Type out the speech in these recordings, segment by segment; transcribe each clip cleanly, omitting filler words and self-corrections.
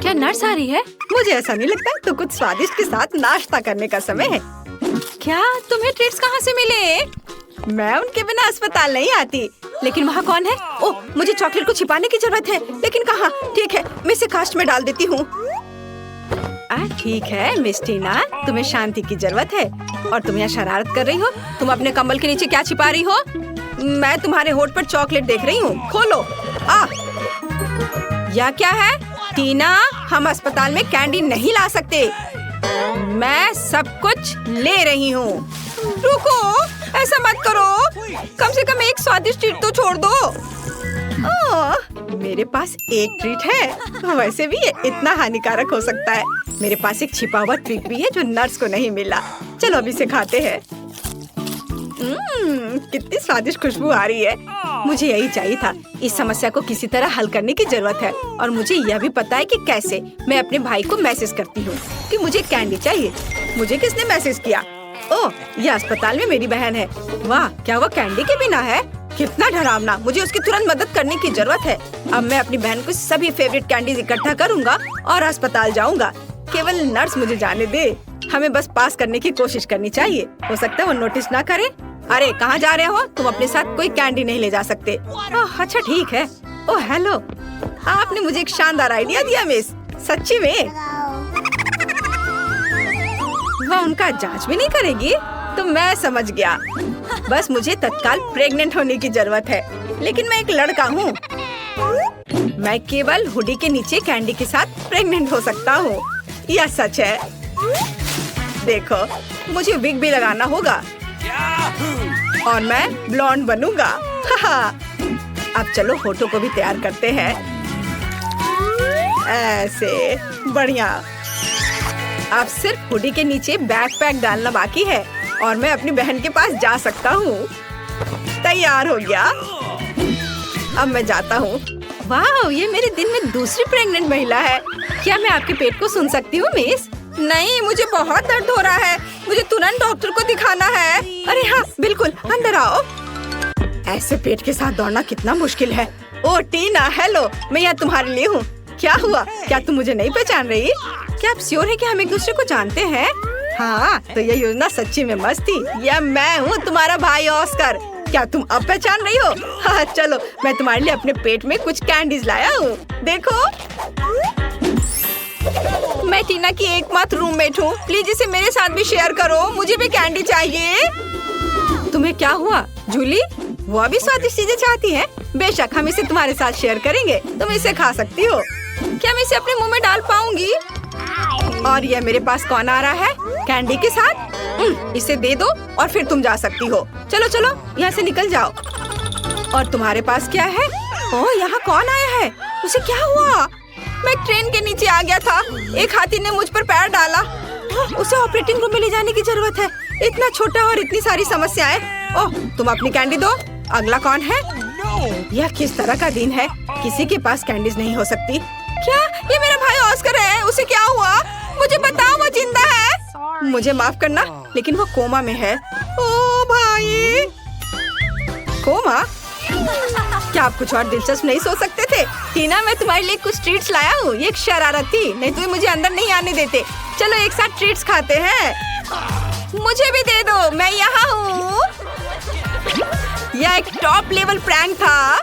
क्या नर्स आ रही है? मुझे ऐसा नहीं लगता, तो कुछ स्वादिष्ट के साथ नाश्ता करने का समय है। क्या तुम्हें ट्रीट्स कहाँ से मिले? मैं उनके बिना अस्पताल नहीं आती। लेकिन वहाँ कौन है? ओह, मुझे चॉकलेट को छिपाने की जरूरत है, लेकिन कहाँ? ठीक है, मैं इसे कास्ट में डाल देती हूँ। ठीक है मिस टीना, तुम्हें शांति की जरूरत है और तुम यहाँ शरारत कर रही हो। तुम अपने कंबल के नीचे क्या छिपा रही हो? मैं तुम्हारे होठ पर चॉकलेट देख रही हूँ, खोलो। यह क्या है? टीना, हम अस्पताल में कैंडी नहीं ला सकते। मैं सब कुछ ले रही हूँ। रुको, ऐसा मत करो, कम से कम एक स्वादिष्ट ट्रीट तो छोड़ दो। मेरे पास एक ट्रीट है, वैसे भी ये इतना हानिकारक हो सकता है। मेरे पास एक छिपा हुआ ट्रीट भी है जो नर्स को नहीं मिला। चलो अभी इसे खाते हैं। कितनी स्वादिष्ट खुशबू आ रही है। मुझे यही चाहिए था। इस समस्या को किसी तरह हल करने की जरूरत है और मुझे यह भी पता है कि कैसे। मैं अपने भाई को मैसेज करती हूँ कि मुझे कैंडी चाहिए। मुझे किसने मैसेज किया? ओह, यह अस्पताल में मेरी बहन है। वाह, क्या वो कैंडी के बिना है? कितना डरावना। मुझे उसकी तुरंत मदद करने की जरूरत है। अब मैं अपनी बहन को सभी फेवरेट कैंडीज इकट्ठा करूँगा और अस्पताल जाऊँगा। केवल नर्स मुझे जाने दे। हमें बस पास करने की कोशिश करनी चाहिए। हो सकता है वो नोटिस ना करे। अरे कहाँ जा रहे हो? तुम अपने साथ कोई कैंडी नहीं ले जा सकते। ओह अच्छा ठीक है। ओह हेलो, आपने मुझे एक शानदार आइडिया दिया मिस। सच्ची में? वह उनका जांच भी नहीं करेगी? तो मैं समझ गया। बस मुझे तत्काल प्रेग्नेंट होने की जरूरत है। लेकिन मैं एक लड़का हूँ। मैं केवल हुडी के नीचे कैंडी के साथ प्रेग्नेंट हो सकता हूँ। यह सच है। देखो, मुझे विग भी लगाना होगा और मैं ब्लॉन्ड बनूंगा। अब चलो होठों को भी तैयार करते हैं। ऐसे बढ़िया। अब सिर्फ हुडी के नीचे बैकपैक डालना बाकी है और मैं अपनी बहन के पास जा सकता हूँ। तैयार हो गया। अब मैं जाता हूँ। वाह, ये मेरे दिन में दूसरी प्रेग्नेंट महिला है। क्या मैं आपके पेट को सुन सकती हूँ मिस? नहीं, मुझे बहुत दर्द हो रहा है। मुझे तुरंत डॉक्टर को दिखाना है। अरे हाँ बिल्कुल, अंदर आओ। ऐसे पेट के साथ दौड़ना कितना मुश्किल है। ओह टीना, हेलो, मैं यहाँ तुम्हारे लिए हूँ। क्या हुआ? क्या तुम मुझे नहीं पहचान रही? क्या आप श्योर है कि हम एक दूसरे को जानते हैं? हाँ, तो ये योजना सच्ची में मस्त थी। यह मैं हूँ, तुम्हारा भाई ऑस्कर। क्या तुम अब पहचान रही हो? हाँ चलो, मैं तुम्हारे लिए अपने पेट में कुछ कैंडीज लाया हूँ। देखो, मैं टीना की एकमात्र रूममेट हूँ। प्लीज इसे मेरे साथ भी शेयर करो। मुझे भी कैंडी चाहिए। तुम्हें क्या हुआ जूली? वो भी स्वादिष्ट चीजें चाहती है। बेशक, हम इसे तुम्हारे साथ शेयर करेंगे। तुम इसे खा सकती हो। क्या मैं इसे अपने मुंह में डाल पाऊंगी? और यह मेरे पास कौन आ रहा है कैंडी के साथ? इसे दे दो और फिर तुम जा सकती हो। चलो चलो, यहाँ से निकल जाओ। और तुम्हारे पास क्या है? ओह, यहाँ कौन आया है? उसे क्या हुआ? मैं ट्रेन के नीचे आ गया था। एक हाथी ने मुझ पर पैर डाला। उसे ऑपरेटिंग रूम में ले जाने की जरूरत है। इतना छोटा और इतनी सारी समस्याएं। ओह, तुम अपनी कैंडी दो। अगला कौन है? यह किस तरह का दिन है? किसी के पास कैंडीज नहीं हो सकती। क्या ये मेरा भाई ऑस्कर है? उसे क्या हुआ? मुझे बताओ, वो जिंदा है? मुझे माफ करना, लेकिन वो कोमा में है। ओ भाई, कोमा? क्या आप कुछ और दिलचस्प नहीं सोच सकते थे? टीना, मैं तुम्हारे लिए कुछ ट्रीट्स लाया हूँ। ये एक शरारत थी, नहीं तो मुझे अंदर नहीं आने देते। चलो एक साथ ट्रीट्स खाते हैं। मुझे भी दे दो, मैं यहाँ हूँ। यह एक टॉप लेवल प्रैंक था।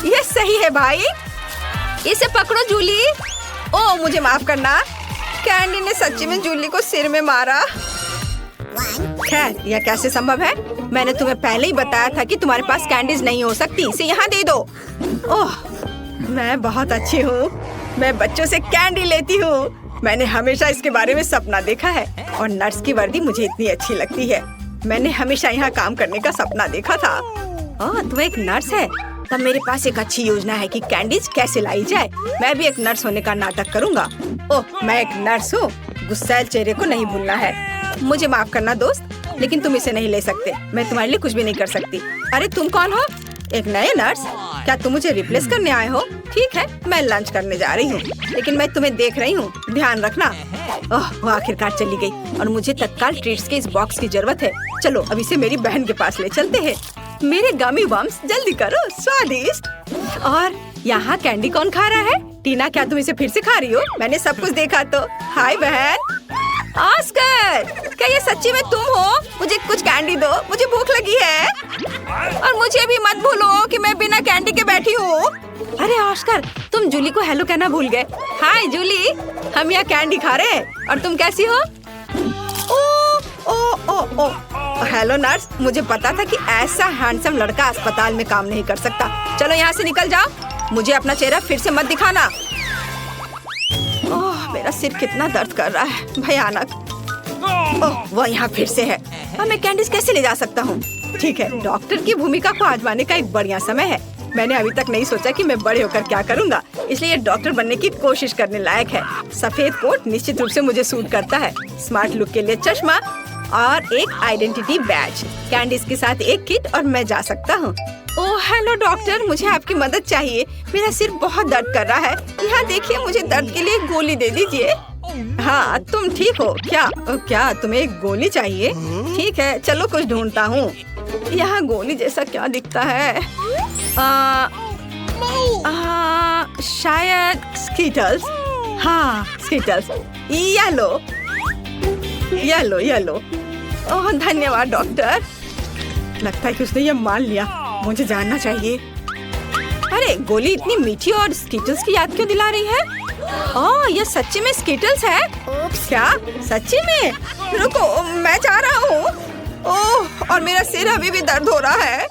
यह सही है भाई। इसे पकड़ो जूली। ओह, मुझे माफ करना। कैंडी ने सच्ची में जूली को सिर में मारा। खैर, यह कैसे संभव है? मैंने तुम्हें पहले ही बताया था कि तुम्हारे पास कैंडीज नहीं हो सकती। इसे यहाँ दे दो। ओह, मैं बहुत अच्छी हूँ। मैं बच्चों से कैंडी लेती हूँ। मैंने हमेशा इसके बारे में सपना देखा है और नर्स की वर्दी मुझे इतनी अच्छी लगती है। मैंने हमेशा यहाँ काम करने का सपना देखा था। ओह, तू एक नर्स है? तब मेरे पास एक अच्छी योजना है कि कैंडीज कैसे लाई जाए। मैं भी एक नर्स होने का नाटक करूँगा। ओह, मैं एक नर्स हूँ। गुस्सैल चेहरे को नहीं भूलना है। मुझे माफ करना दोस्त, लेकिन तुम इसे नहीं ले सकते। मैं तुम्हारे लिए कुछ भी नहीं कर सकती। अरे तुम कौन हो? एक नए नर्स? क्या तुम मुझे रिप्लेस करने आए हो? ठीक है, मैं लंच करने जा रही हूँ, लेकिन मैं तुम्हें देख रही हूँ, ध्यान रखना। ओह, वो आखिरकार चली गई और मुझे तत्काल ट्रीट्स के इस बॉक्स की जरूरत है। चलो अब इसे मेरी बहन के पास ले चलते हैं। मेरे गमी बम्स, जल्दी करो, स्वादिष्ट। और यहाँ कैंडी कौन खा रहा है? टीना, क्या तुम इसे फिर से खा रही हो? मैंने सब कुछ देखा तो। हाय बहन। ऑस्कर, क्या ये सच्ची में तुम हो? मुझे कुछ कैंडी दो, मुझे भूख लगी है। और मुझे भी मत भूलो कि मैं बिना कैंडी के बैठी हूँ। अरे ऑस्कर, तुम जूली को हेलो कहना भूल गए। हाय जूली, हम यहाँ कैंडी खा रहे हैं। और तुम कैसी हो? ओ ओ ओ ओ हेलो नर्स, मुझे पता था कि ऐसा हैंडसम लड़का अस्पताल में काम नहीं कर सकता। चलो यहाँ से निकल जाओ, मुझे अपना चेहरा फिर से मत दिखाना। ओह, मेरा सिर कितना दर्द कर रहा है, भयानक। ओह, वो यहाँ फिर से है। अब मैं कैंडीज कैसे ले जा सकता हूँ? ठीक है, डॉक्टर की भूमिका को आजमाने का एक बढ़िया समय है। मैंने अभी तक नहीं सोचा कि मैं बड़े होकर क्या करूँगा, इसलिए डॉक्टर बनने की कोशिश करने लायक है। सफेद कोट निश्चित रूप से मुझे सूट करता है। स्मार्ट लुक के लिए चश्मा और एक आइडेंटिटी बैज, कैंडीज के साथ एक किट और मैं जा सकता हूँ। ओह हेलो डॉक्टर, मुझे आपकी मदद चाहिए। मेरा सिर बहुत दर्द कर रहा है। यहाँ देखिए, मुझे दर्द के लिए एक गोली दे दीजिए। हाँ, तुम ठीक हो क्या? क्या तुम्हें एक गोली चाहिए? ठीक है, चलो कुछ ढूंढता हूँ। यहाँ गोली जैसा क्या दिखता है? शायद स्कीटल्स। हाँ Skittles. Yellow yellow yellow. Oh धन्यवाद डॉक्टर। लगता है कि उसने ये मान लिया। मुझे जानना चाहिए। अरे गोली इतनी मीठी और स्कीटल्स की याद क्यों दिला रही है? ओह ये सच्ची में स्कीटल्स है? क्या सच्ची में? रुको, मैं जा रहा हूँ। ओह और मेरा सिर अभी भी दर्द हो रहा है।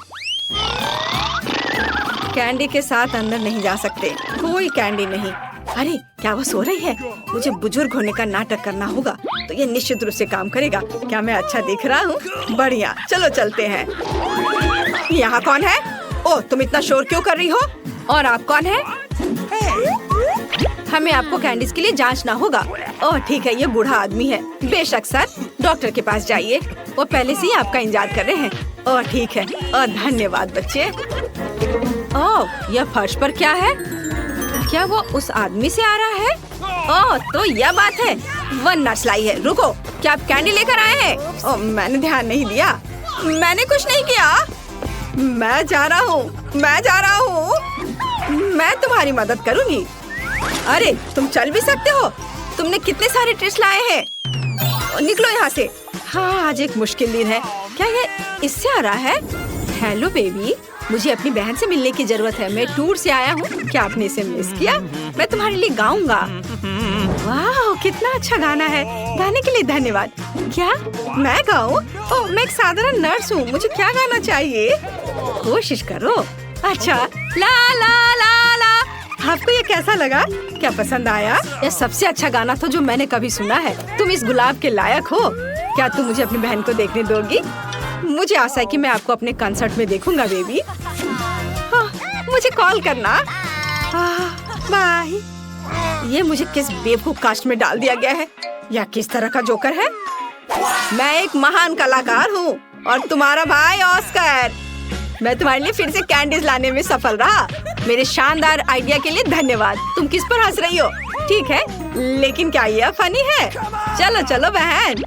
कैंडी के साथ अंदर नहीं जा सकते, कोई कैंडी नहीं। अरे क्या वो सो रही है? मुझे बुजुर्ग होने का नाटक करना होगा, तो ये निश्चित रूप से काम करेगा। क्या मैं अच्छा दिख रहा हूँ? बढ़िया, चलो चलते हैं। यहाँ कौन है? ओह तुम इतना शोर क्यों कर रही हो? और आप कौन है? हमें आपको कैंडीज के लिए जांचना होगा। ओह ठीक है, ये बूढ़ा आदमी है। बेशक सर, डॉक्टर के पास जाइए, वो पहले से ही आपका इंतजार कर रहे हैं। ओह ठीक है, और धन्यवाद बच्चे। ओह यह फर्श पर क्या है? क्या वो उस आदमी से आ रहा है? ओह तो यह बात है, वह नर्स लाई है। रुको, क्या आप कैंडी लेकर आए हैं? ओह मैंने ध्यान नहीं दिया, मैंने कुछ नहीं किया। मैं जा रहा हूँ, मैं जा रहा हूँ। मैं तुम्हारी मदद करूँगी। अरे तुम चल भी सकते हो? तुमने कितने सारे ट्रिक्स लाए हैं? निकलो यहाँ से। हाँ आज एक मुश्किल दिन है। क्या ये इससे आ रहा है? हेलो बेबी, मुझे अपनी बहन से मिलने की जरूरत है। मैं टूर से आया हूँ। क्या आपने इसे मिस किया? मैं तुम्हारे लिए गाऊंगा। वाह कितना अच्छा गाना है, गाने के लिए धन्यवाद। क्या मैं गाऊं? ओह मैं एक साधारण नर्स हूँ, मुझे क्या गाना चाहिए? कोशिश करो। अच्छा ला ला ला ला। आपको ये कैसा लगा? क्या पसंद आया? यह सबसे अच्छा गाना था जो मैंने कभी सुना है। तुम इस गुलाब के लायक हो। क्या तुम मुझे अपनी बहन को देखने दोगी? मुझे आशा है कि मैं आपको अपने कंसर्ट में देखूंगा बेबी। मुझे कॉल करना। बाय। ये मुझे किस बेवकूफ कास्ट में डाल दिया गया है? या किस तरह का जोकर है? मैं एक महान कलाकार हूँ और तुम्हारा भाई ऑस्कर। मैं तुम्हारे लिए फिर से कैंडीज लाने में सफल रहा। मेरे शानदार आइडिया के लिए धन्यवाद। तुम किस पर हंस रही हो? ठीक है, लेकिन क्या ये फनी है? चलो चलो बहन।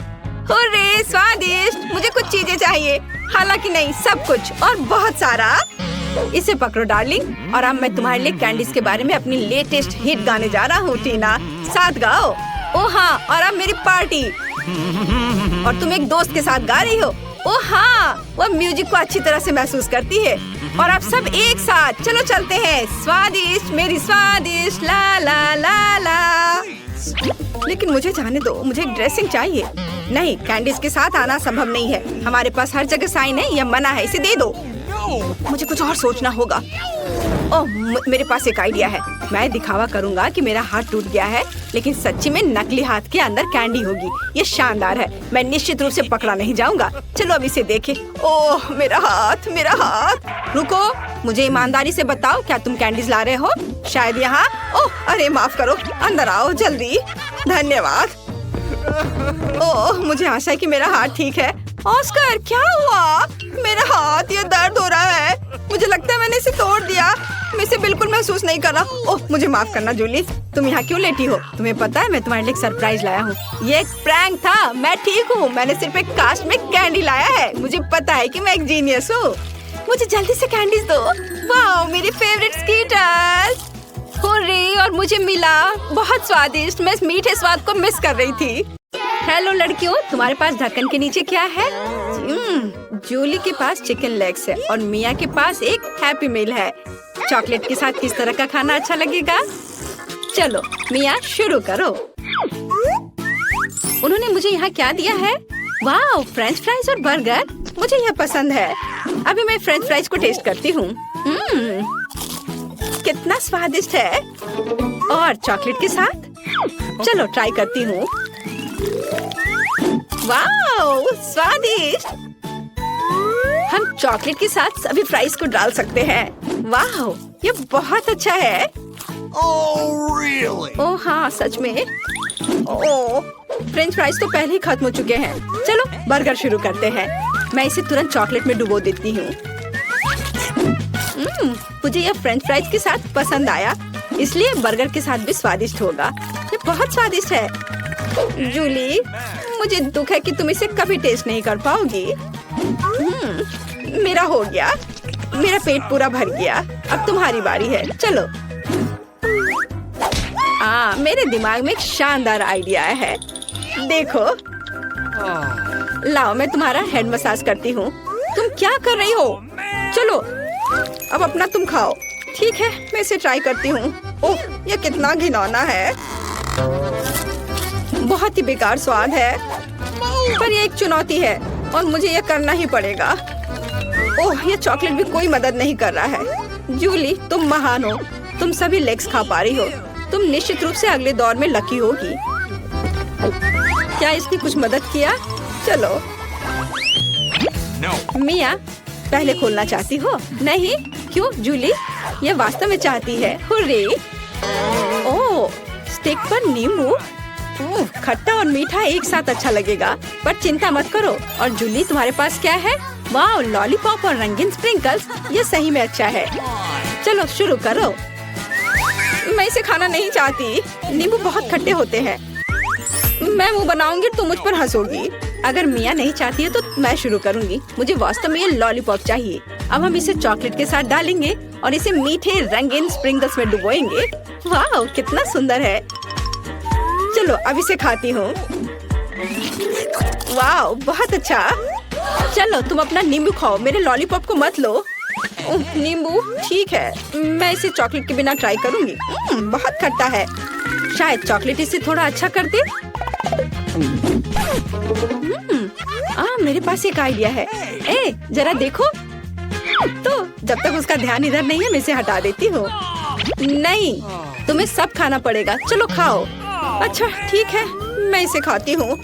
हुर्रे, स्वादिष्ट। मुझे कुछ चीजें चाहिए, हालांकि नहीं, सब कुछ और बहुत सारा। इसे पकड़ो डार्लिंग, और अब मैं तुम्हारे लिए कैंडीज के बारे में अपनी लेटेस्ट हिट गाने जा रहा हूँ। टीना साथ गाओ। ओ हाँ, और अब मेरी पार्टी। और तुम एक दोस्त के साथ गा रही हो। ओ हाँ, वो म्यूजिक को अच्छी तरह से महसूस करती है। और अब सब एक साथ चलो चलते हैं। स्वादिष्ट मेरी स्वादिष्ट, ला ला ला ला। लेकिन मुझे जाने दो, मुझे एक ड्रेसिंग चाहिए। नहीं, कैंडीज के साथ आना संभव नहीं है। हमारे पास हर जगह साइन है, यह मना है, इसे दे दो। मुझे कुछ और सोचना होगा। ओह मेरे पास एक आइडिया है। मैं दिखावा करूंगा कि मेरा हाथ टूट गया है, लेकिन सच्ची में नकली हाथ के अंदर कैंडी होगी। ये शानदार है, मैं निश्चित रूप से पकड़ा नहीं जाऊंगा। चलो अब इसे देखें। ओह मेरा हाथ, मेरा हाथ। रुको, मुझे ईमानदारी से बताओ, क्या तुम कैंडीज ला रहे हो? शायद यहाँ। ओह अरे माफ करो, अंदर आओ जल्दी। धन्यवाद। ओह मुझे आशा है कि मेरा हाथ ठीक है। ऑस्कर क्या हुआ? मेरा हाथ, ये दर्द हो रहा है। मुझे लगता है मैंने इसे तोड़ दिया। मैं इसे बिल्कुल महसूस नहीं कर रहा। ओह मुझे माफ करना जूली, तुम यहाँ क्यों लेटी हो? तुम्हें पता है मैं तुम्हारे लिए एक सरप्राइज लाया हूँ। ये एक प्रैंक था, मैं ठीक हूँ। मैंने सिर्फ एक कास्ट में कैंडी लाया है। मुझे पता है कि मैं एक जीनियस हूँ। मुझे जल्दी से कैंडीज दो। वाह मेरी फेवरेट स्कीटर्स। हुर्रे, और मुझे मिला। बहुत स्वादिष्ट। मैं इस मीठे स्वाद को मिस कर रही थी। हेलो लड़कियों, तुम्हारे पास ढक्कन के नीचे क्या है? जूली के पास चिकन लेग्स है और मिया के पास एक हैप्पी मील है। चॉकलेट के साथ किस तरह का खाना अच्छा लगेगा? चलो मिया, शुरू करो। उन्होंने मुझे यहाँ क्या दिया है? वाह, फ्रेंच फ्राइज और बर्गर। मुझे यह पसंद है। अभी मैं फ्रेंच फ्राइज को टेस्ट करती हूँ। कितना स्वादिष्ट है। और चॉकलेट के साथ? चलो ट्राई करती हूँ। वाह, स्वादिष्ट। हम चॉकलेट के साथ सभी फ्राइज को डाल सकते हैं। वाह, ये बहुत अच्छा है। ओह हाँ, सच में। ओह, फ्रेंच फ्राइज तो पहले ही खत्म हो चुके हैं। चलो बर्गर शुरू करते हैं। मैं इसे तुरंत चॉकलेट में डुबो देती हूँ। मुझे यह फ्रेंच फ्राइज के साथ पसंद आया, इसलिए बर्गर के साथ भी स्वादिष्ट होगा। ये बहुत स्वादिष्ट है। जूली, मुझे दुख है कि तुम इसे कभी टेस्ट नहीं कर पाओगी। मेरा हो गया। मेरा पेट पूरा भर गया। अब तुम्हारी बारी है। चलो। मेरे दिमाग में एक शानदार आइडिया है। देखो, लाओ मैं तुम्हारा हेड मसाज करती हूँ। तुम क्या कर रही हो? चलो अब अपना तुम खाओ। ठीक है, मैं इसे ट्राई करती हूँ। ओह, यह कितना घिनौना है। बहुत ही बेकार स्वाद है, पर यह एक चुनौती है और मुझे यह करना ही पड़ेगा। ओह, यह चॉकलेट भी कोई मदद नहीं कर रहा है। जूली, तुम महान हो। तुम सभी लेग्स खा पा रही हो। तुम निश्चित रूप से अगले दौर में लकी होगी। क्या इसने कुछ मदद किया? चलो। मिया, पहले खोलना चाहती हो? नहीं? क्यों जूली? यह वास्तव में चाहती है। हुर्रे! ओह, स्टिक पर नींबू। खट्टा और मीठा एक साथ अच्छा लगेगा, पर चिंता मत करो। और जूली, तुम्हारे पास क्या है? वाह, लॉलीपॉप और रंगीन स्प्रिंकल्स। ये सही में अच्छा है। चलो शुरू करो। मैं इसे खाना नहीं चाहती। नींबू बहुत खट्टे होते हैं। मैं मुंह बनाऊंगी, तुम मुझ पर हंसोगी। अगर मिया नहीं चाहती है तो मैं शुरू करूंगी। मुझे वास्तव में ये लॉलीपॉप चाहिए। अब हम इसे चॉकलेट के साथ डालेंगे और इसे मीठे रंगीन स्प्रिंकल्स में डुबोएंगे। वाह, कितना सुंदर है। चलो अब इसे खाती हूँ। वाह, बहुत अच्छा। चलो तुम अपना नींबू खाओ, मेरे लॉलीपॉप को मत लो। नींबू ठीक है, मैं इसे चॉकलेट के बिना ट्राई करूंगी। बहुत खट्टा है। शायद चॉकलेट इसे थोड़ा अच्छा कर दे। मेरे पास एक आइडिया है। जरा देखो। तो जब तक उसका ध्यान इधर नहीं है, मैं इसे हटा देती हूँ। नहीं, तुम्हें सब खाना पड़ेगा। चलो खाओ। अच्छा ठीक है, मैं इसे खाती हूँ।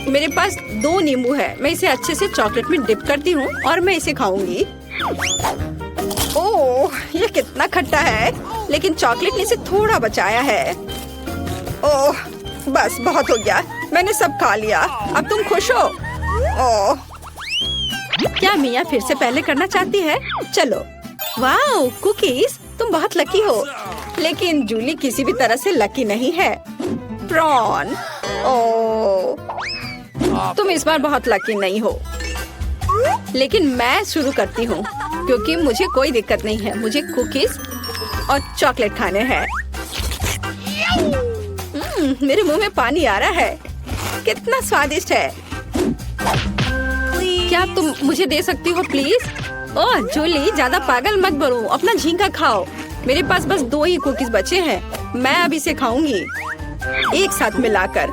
मेरे पास 2 नींबू है। मैं इसे अच्छे से चॉकलेट में डिप करती हूँ और मैं इसे खाऊंगी। ओह, ये कितना खट्टा है, लेकिन चॉकलेट ने इसे थोड़ा बचाया है। ओह, बस बहुत हो गया। मैंने सब खा लिया। अब तुम खुश हो? ओह, क्या मिया फिर से पहले करना चाहती है? चलो। वाह, कुकीज, तुम बहुत लकी हो। लेकिन जूली किसी भी तरह से लकी नहीं है। प्रॉन। ओह, तुम इस बार बहुत लकी नहीं हो। लेकिन मैं शुरू करती हूँ, क्योंकि मुझे कोई दिक्कत नहीं है। मुझे कुकीज और चॉकलेट खाने हैं। मेरे मुंह में पानी आ रहा है। कितना स्वादिष्ट है। क्या तुम मुझे दे सकती हो प्लीज? ओह जूली, ज्यादा पागल मत बनो। अपना झींगा खाओ। मेरे पास बस 2 ही कुकीज बचे हैं। मैं अब इसे खाऊंगी एक साथ मिलाकर।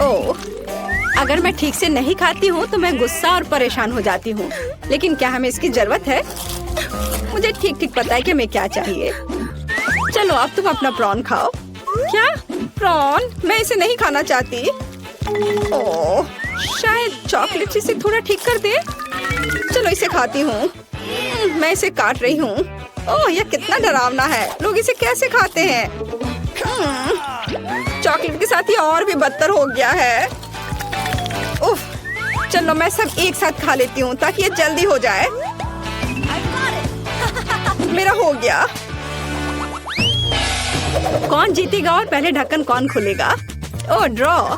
ओह, अगर मैं ठीक से नहीं खाती हूँ तो मैं गुस्सा और परेशान हो जाती हूँ। लेकिन क्या हमें इसकी जरूरत है? मुझे ठीक ठीक पता है कि हमें क्या चाहिए। चलो अब तुम अपना प्रॉन खाओ। क्या प्रॉन? मैं इसे नहीं खाना चाहती। ओह, शायद चॉकलेट इसे थोड़ा ठीक कर दे। चलो इसे खाती हूँ। मैं इसे काट रही हूँ। ओह, यह कितना डरावना है। लोग इसे कैसे खाते हैं? चॉकलेट के साथ ये और भी बदतर हो गया है। उफ, चलो मैं सब एक साथ खा लेती हूँ ताकि ये जल्दी हो जाए। मेरा हो गया। कौन जीतेगा और पहले ढक्कन कौन खोलेगा? ओह, ड्रॉ।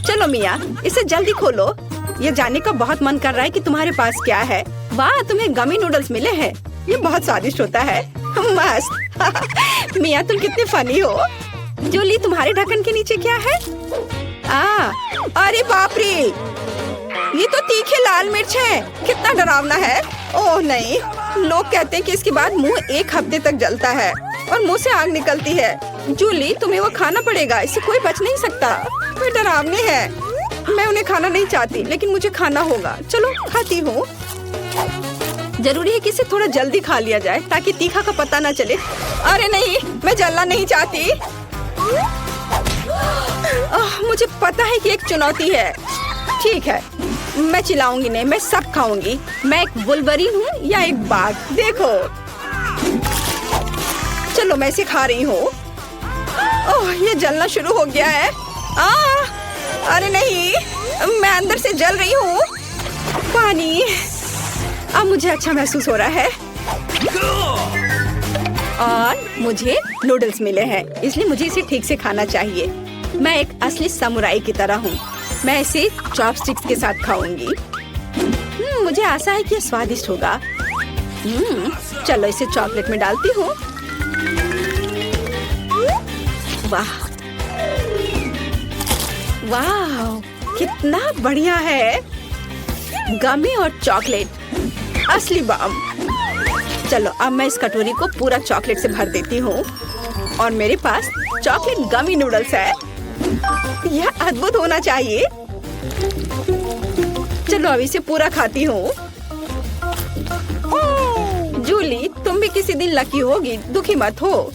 चलो मिया, इसे जल्दी खोलो। ये जानने का बहुत मन कर रहा है कि तुम्हारे पास क्या है। वाह, तुम्हें गमी नूडल्स मिले हैं। ये बहुत स्वादिष्ट होता है। मस्त। मिया तुम कितने फनी हो। जूली तुम्हारे ढक्कन के नीचे क्या है? अरे बाप रे, ये तो तीखे लाल मिर्च है। कितना डरावना है। ओह नहीं, लोग कहते हैं कि इसके बाद मुंह 1 हफ्ते तक जलता है और मुंह से आग निकलती है। जूली तुम्हें वो खाना पड़ेगा, इससे कोई बच नहीं सकता। वो डरावने हैं। मैं उन्हें खाना नहीं चाहती लेकिन मुझे खाना होगा। चलो खाती हूँ। जरूरी है कि इसे थोड़ा जल्दी खा लिया जाए ताकि तीखा का पता ना चले। अरे नहीं, मैं जलना नहीं चाहती। मुझे पता है कि एक चुनौती है। ठीक है, मैं चिल्लाऊंगी नहीं, मैं सब खाऊंगी। मैं एक वुल्वरीन हूँ या एक बाघ, देखो। चलो मैं इसे खा रही हूँ। ओह, ये जलना शुरू हो गया है। अरे नहीं, मैं अंदर से जल रही हूँ। पानी। अब मुझे अच्छा महसूस हो रहा है और मुझे नूडल्स मिले हैं, इसलिए मुझे इसे ठीक से खाना चाहिए। मैं एक असली समुराई की तरह हूँ। मैं इसे चॉपस्टिक्स के साथ खाऊंगी। मुझे आशा है कि यह स्वादिष्ट होगा। चलो इसे चॉकलेट में डालती हूँ। वाह वाह, कितना बढ़िया है। गमी और चॉकलेट, असली बम। चलो अब मैं इस कटोरी को पूरा चॉकलेट से भर देती हूँ और मेरे पास चॉकलेट गमी नूडल्स है। यह अद्भुत होना चाहिए। चलो अब इसे पूरा खाती हूँ। जूली तुम भी किसी दिन लकी होगी, दुखी मत हो।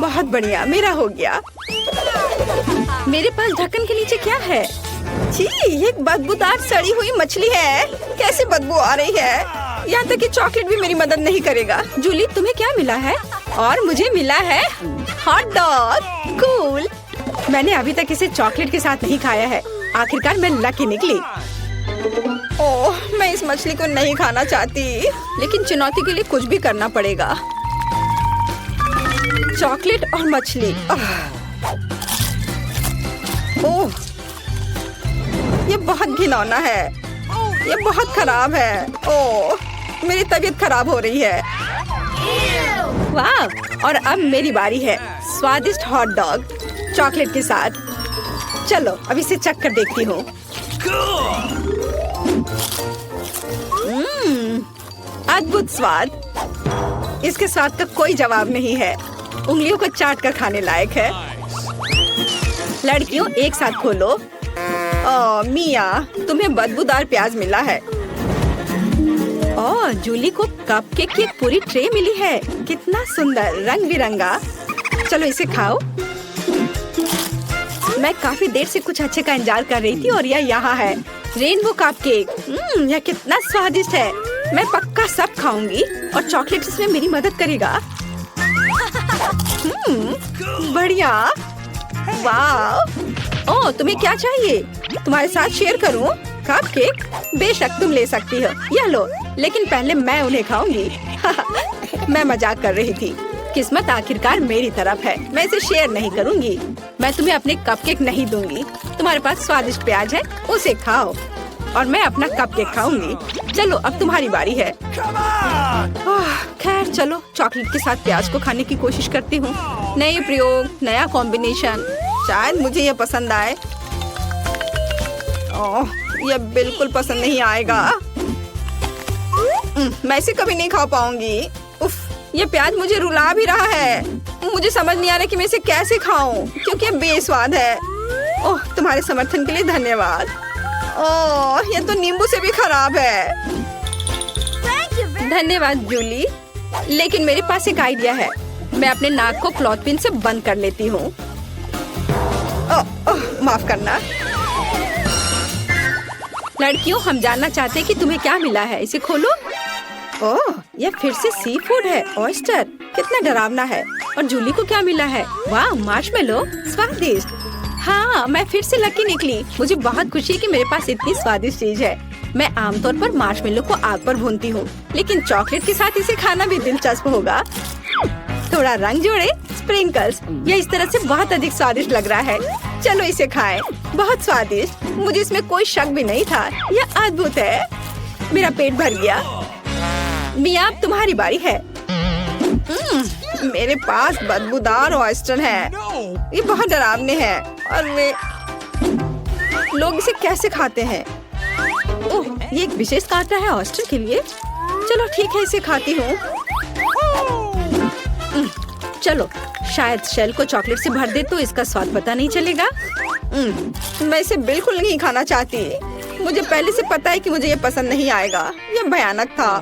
बहुत बढ़िया, मेरा हो गया। मेरे पास ढक्कन के नीचे क्या है? छी, एक बदबूदार सड़ी हुई मछली है। कैसे बदबू आ रही है। यहाँ तक कि चॉकलेट भी मेरी मदद नहीं करेगा। जूली तुम्हें क्या मिला है? और मुझे मिला है हॉट डॉग। कूल। मैंने अभी तक इसे चॉकलेट के साथ नहीं खाया है। आखिरकार मैं लकी निकली। ओह, मैं इस मछली को नहीं खाना चाहती, लेकिन चुनौती के लिए कुछ भी करना पड़ेगा। चॉकलेट और मछली। ओह, ये बहुत घिनौना है। ये बहुत खराब है। ओह, मेरी तबीयत खराब हो रही है। वाह, और अब मेरी बारी है। स्वादिष्ट हॉट डॉग चॉकलेट के साथ। चलो अब इसे चख कर देखती हूँ। अद्भुत स्वाद। इसके स्वाद का कोई जवाब नहीं है। उंगलियों को चाट कर खाने लायक है। लड़कियों एक साथ खोलो। ओह मिया, तुम्हें बदबूदार प्याज मिला है। ओह, जूली को कपकेक की एक पूरी ट्रे मिली है। कितना सुंदर, रंग बिरंगा। चलो इसे खाओ। मैं काफी देर से कुछ अच्छे का इंतजार कर रही थी और यह यहाँ है, रेनबो कपकेक। यह कितना स्वादिष्ट है। मैं पक्का सब खाऊंगी और चॉकलेट इसमें मेरी मदद करेगा। बढ़िया। वाह। ओह, तुम्हें क्या चाहिए? तुम्हारे साथ शेयर करूं? कपकेक? बेशक तुम ले सकती हो। यह लो, लेकिन पहले मैं उन्हें खाऊंगी। मैं मजाक कर रही थी। किस्मत आखिरकार मेरी तरफ है। मैं इसे शेयर नहीं करूंगी। मैं तुम्हें अपने कपकेक नहीं दूंगी। तुम्हारे पास स्वादिष्ट प्याज है, उसे खाओ और मैं अपना कपकेक खाऊंगी। चलो अब तुम्हारी बारी है। खैर चलो, चॉकलेट के साथ प्याज को खाने की कोशिश करती हूँ। नए प्रयोग, नया कॉम्बिनेशन। शायद मुझे यह पसंद आए। ओह, यह बिल्कुल पसंद नहीं आएगा। मैं इसे कभी नहीं खा पाऊंगी। उफ, ये प्याज मुझे रुला भी रहा है। मुझे समझ नहीं आ रहा कि मैं इसे कैसे खाऊं, क्योंकि ये बेस्वाद है। ओह, तुम्हारे समर्थन के लिए धन्यवाद। ओह, ये तो नींबू से भी खराब है। धन्यवाद जूली, लेकिन मेरे पास एक आइडिया है। मैं अपने नाक को क्लॉथ पिन से बंद कर लेती हूँ। माफ करना। लड़कियों, हम जानना चाहते हैं कि तुम्हें क्या मिला है। इसे खोलो। ओह, यह फिर से सी फूड है। ऑयस्टर। कितना डरावना है। और जूली को क्या मिला है? वाह, मार्शमेलो। स्वादिष्ट। हाँ, मैं फिर से लकी निकली। मुझे बहुत खुशी है कि मेरे पास इतनी स्वादिष्ट चीज है। मैं आमतौर पर मार्शमेलो को आग पर भूनती हूँ, लेकिन चॉकलेट के साथ इसे खाना भी दिलचस्प होगा। थोड़ा रंग जोड़े, स्प्रिंकल्स। यह इस तरह से बहुत अधिक स्वादिष्ट लग रहा है। चलो इसे खाएं। बहुत स्वादिष्ट। मुझे इसमें कोई शक भी नहीं था। यह अद्भुत है। मेरा पेट भर गया। मिया अब तुम्हारी बारी है। मेरे पास बदबूदार ऑयस्टर है। ये बहुत डरावने हैं और वे लोग इसे कैसे खाते हैं? ओह, ये एक विशेष कांटा है ऑयस्टर के लिए। चलो ठीक है, इसे खाती हूँ। चलो, शायद शेल को चॉकलेट से भर दे तो इसका स्वाद पता नहीं चलेगा। मैं इसे बिल्कुल नहीं खाना चाहती। मुझे पहले से पता है कि मुझे ये पसंद नहीं आएगा। ये भयानक था।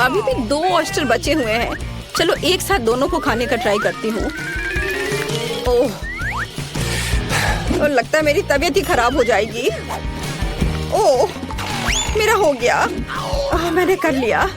अभी भी 2 ऑयस्टर बचे हुए हैं। चलो एक साथ दोनों को खाने का ट्राई करती हूँ। ओह, और लगता है मेरी तबीयत ही खराब हो जाएगी। ओह, मेरा हो गया। मैंने कर लिया।